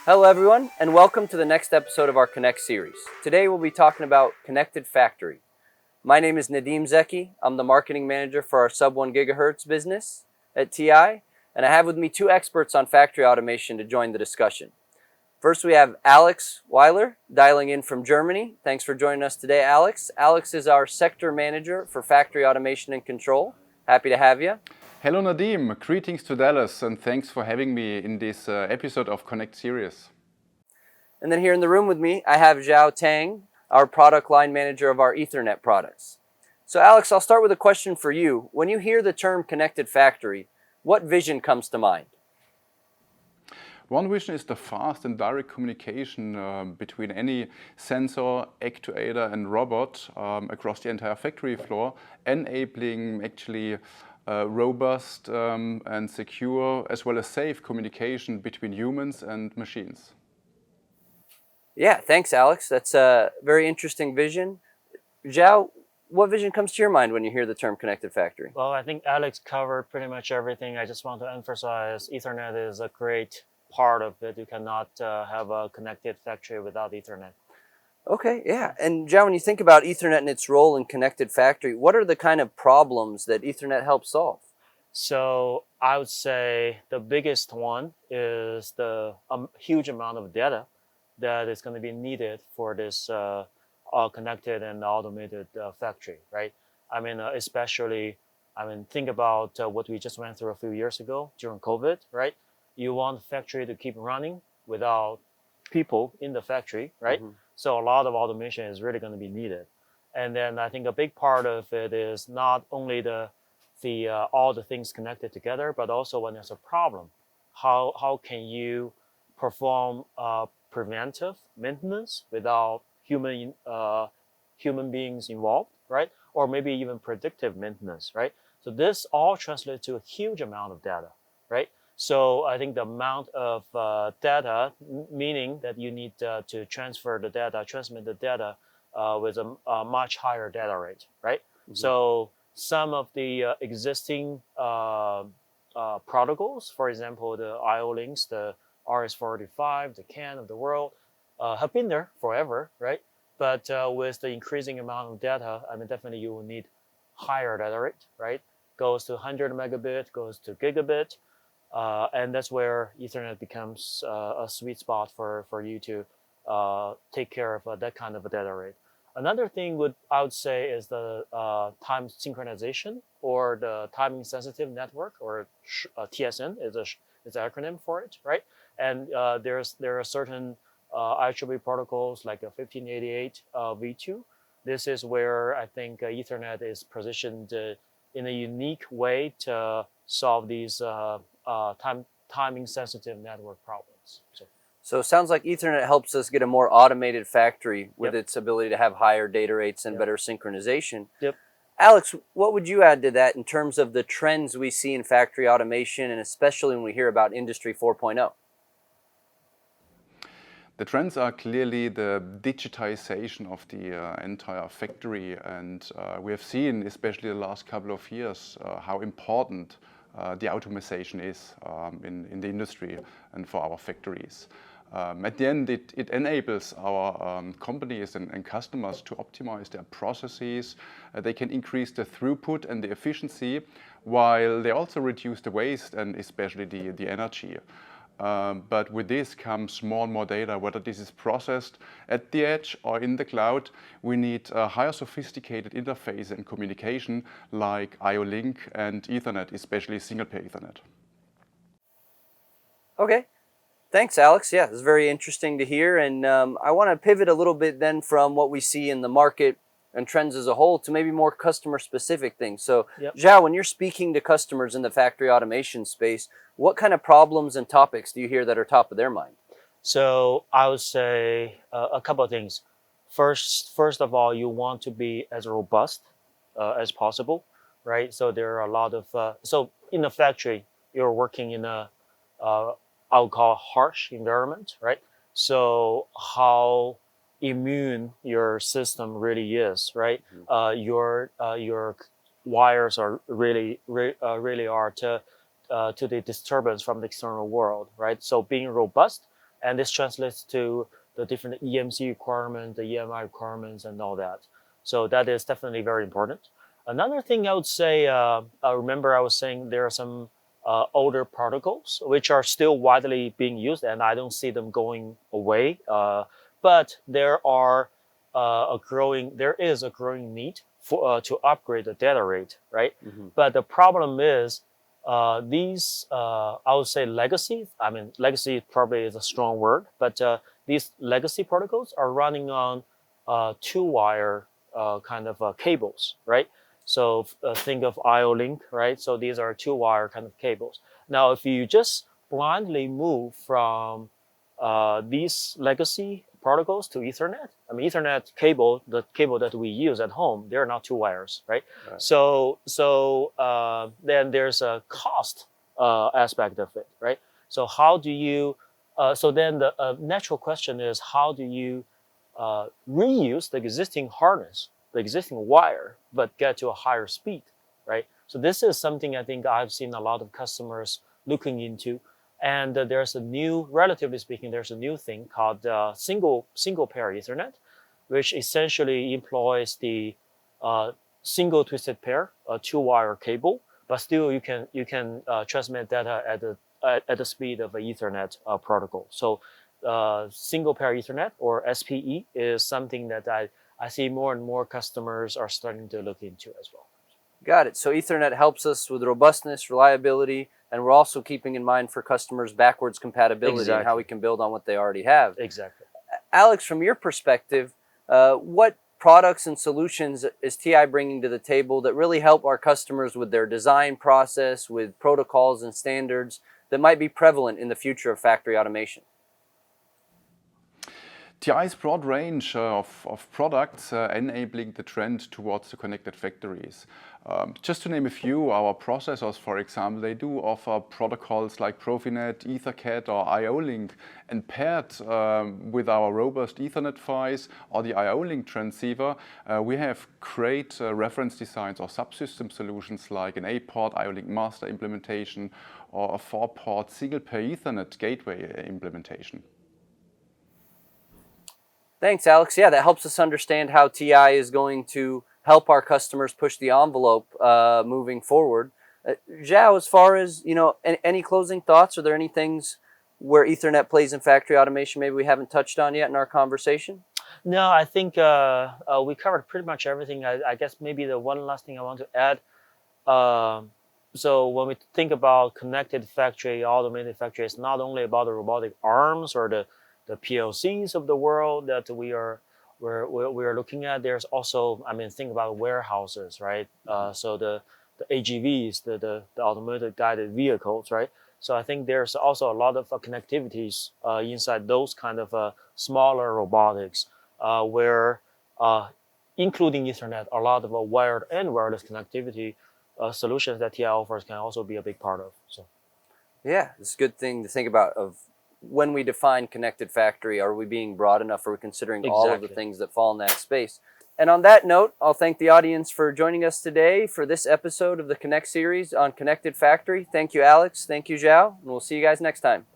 Hello everyone, and welcome to the next episode of our Connect series. Today we'll be talking about Connected Factory. My name is Nadim Zeki. I'm the marketing manager for our sub 1 gigahertz business at TI, and I have with me two experts on factory automation to join the discussion. First, we have Alex Weiler, dialing in from Germany. Thanks for joining us today, Alex. Alex is our sector manager for factory automation and control. Happy to have you. Hello Nadim, greetings to Dallas, and thanks for having me in this episode of Connect Series. And then here in the room with me, I have Zhao Tang, our product line manager of our Ethernet products. So Alex, I'll start with a question for you. When you hear the term connected factory, what vision comes to mind? One vision is the fast and direct communication between any sensor, actuator and robot across the entire factory floor, enabling actually robust and secure as well as safe communication between humans and machines. Yeah, thanks, Alex. That's a very interesting vision. Zhao, what vision comes to your mind when you hear the term connected factory? Well, I think Alex covered pretty much everything. I just want to emphasize Ethernet is a great part of it. You cannot have a connected factory without Ethernet. Okay, yeah. And Zhao, when you think about Ethernet and its role in connected factory, what are the kind of problems that Ethernet helps solve? So I would say the biggest one is the huge amount of data that is going to be needed for this connected and automated factory, right? I mean, think about what we just went through a few years ago during COVID, right? You want the factory to keep running without people in the factory, right? Mm-hmm. So a lot of automation is really going to be needed. And then I think a big part of it is not only all the things connected together, but also when there's a problem, how can you perform preventive maintenance without human beings involved, right? Or maybe even predictive maintenance, right? So this all translates to a huge amount of data, right? So I think the amount of data, meaning that you need to transmit the data with a much higher data rate, right? Mm-hmm. So some of the existing protocols, for example, the IO links, the RS-485, the CAN of the world, have been there forever, right? But with the increasing amount of data, I mean, definitely you will need higher data rate, right? Goes to 100 megabit, goes to gigabit. And that's where Ethernet becomes a sweet spot for you to take care of that kind of a data rate. Another thing I would say is the time synchronization or the timing sensitive network, or TSN is an acronym for it, right? And there are certain IEEE protocols like a 1588 v2. This is where I think Ethernet is positioned in a unique way to solve these timing sensitive network problems. So it sounds like Ethernet helps us get a more automated factory with its ability to have higher data rates and better synchronization. Yep. Alex, what would you add to that in terms of the trends we see in factory automation, and especially when we hear about Industry 4.0? The trends are clearly the digitization of the entire factory, and we have seen, especially the last couple of years, how important the automation is in the industry and for our factories. At the end, it enables our companies and customers to optimize their processes. They can increase the throughput and the efficiency, while they also reduce the waste and especially the energy. But with this comes more and more data, whether this is processed at the edge or in the cloud. We need a higher sophisticated interface and communication like IO Link and Ethernet, especially single pair Ethernet. Okay. Thanks, Alex. Yeah, it's very interesting to hear. And I want to pivot a little bit then from what we see in the market and trends as a whole to maybe more customer-specific things. So, Zhao, when you're speaking to customers in the factory automation space, what kind of problems and topics do you hear that are top of their mind? So I would say a couple of things. First of all, you want to be as robust as possible, right? So there are a lot of so in a factory, you're working in a I would call harsh environment, right? So how immune your system really is, right? Your wires are really are to the disturbance from the external world, right? So being robust and this translates to the different EMC requirements, the EMI requirements, and all that. So that is definitely very important. Another thing I would say, I remember I was saying there are some older protocols which are still widely being used, and I don't see them going away. But there is a growing need for to upgrade the data rate, right? Mhm. But the problem is these, I would say legacy. I mean, legacy probably is a strong word, but these legacy protocols are running on two-wire kind of cables, right? So think of IO-Link, right? So these are two-wire kind of cables. Now, if you just blindly move from these legacy protocols to Ethernet, I mean, Ethernet cable, the cable that we use at home, they're not two wires, right? Right. So then there's a cost aspect of it, right? So how do you? So then the natural question is, how do you reuse the existing harness, the existing wire, but get to a higher speed, right? So this is something I think I've seen a lot of customers looking into. And there's a new, relatively speaking, there's a new thing called single pair Ethernet, which essentially employs the single twisted pair, a two-wire cable, but still you can transmit data at the speed of an Ethernet protocol. So single pair Ethernet, or SPE, is something that I see more and more customers are starting to look into as well. Got it. So Ethernet helps us with robustness, reliability, and we're also keeping in mind for customers backwards compatibility and how we can build on what they already have. Exactly. Alex, from your perspective, what products and solutions is TI bringing to the table that really help our customers with their design process, with protocols and standards that might be prevalent in the future of factory automation? TI's broad range of products enabling the trend towards the connected factories. Just to name a few, our processors, for example, they do offer protocols like Profinet, EtherCAT, or IO-Link, and paired with our robust Ethernet PHYs or the IO-Link transceiver, we have great reference designs or subsystem solutions like an 8-port IO-Link master implementation or a 4-port single-pair Ethernet gateway implementation. Thanks, Alex. Yeah, that helps us understand how TI is going to help our customers push the envelope moving forward. Zhao, as far as, any closing thoughts? Are there any things where Ethernet plays in factory automation maybe we haven't touched on yet in our conversation? No, I think we covered pretty much everything. I guess maybe the one last thing I want to add. So when we think about connected factory, automated factory, it's not only about the robotic arms or the PLCs of the world that we are looking at. There's also, think about warehouses, right? So the AGVs, the automated guided vehicles, right? So I think there's also a lot of connectivities inside those kind of smaller robotics where, including Ethernet, a lot of wired and wireless connectivity solutions that TI offers can also be a big part of. So, yeah, it's a good thing to think about. Of when we define connected factory, are we being broad enough? Are we considering all of the things that fall in that space? And on that note, I'll thank the audience for joining us today for this episode of the Connect series on Connected Factory. Thank you, Alex. Thank you, Zhao. And we'll see you guys next time.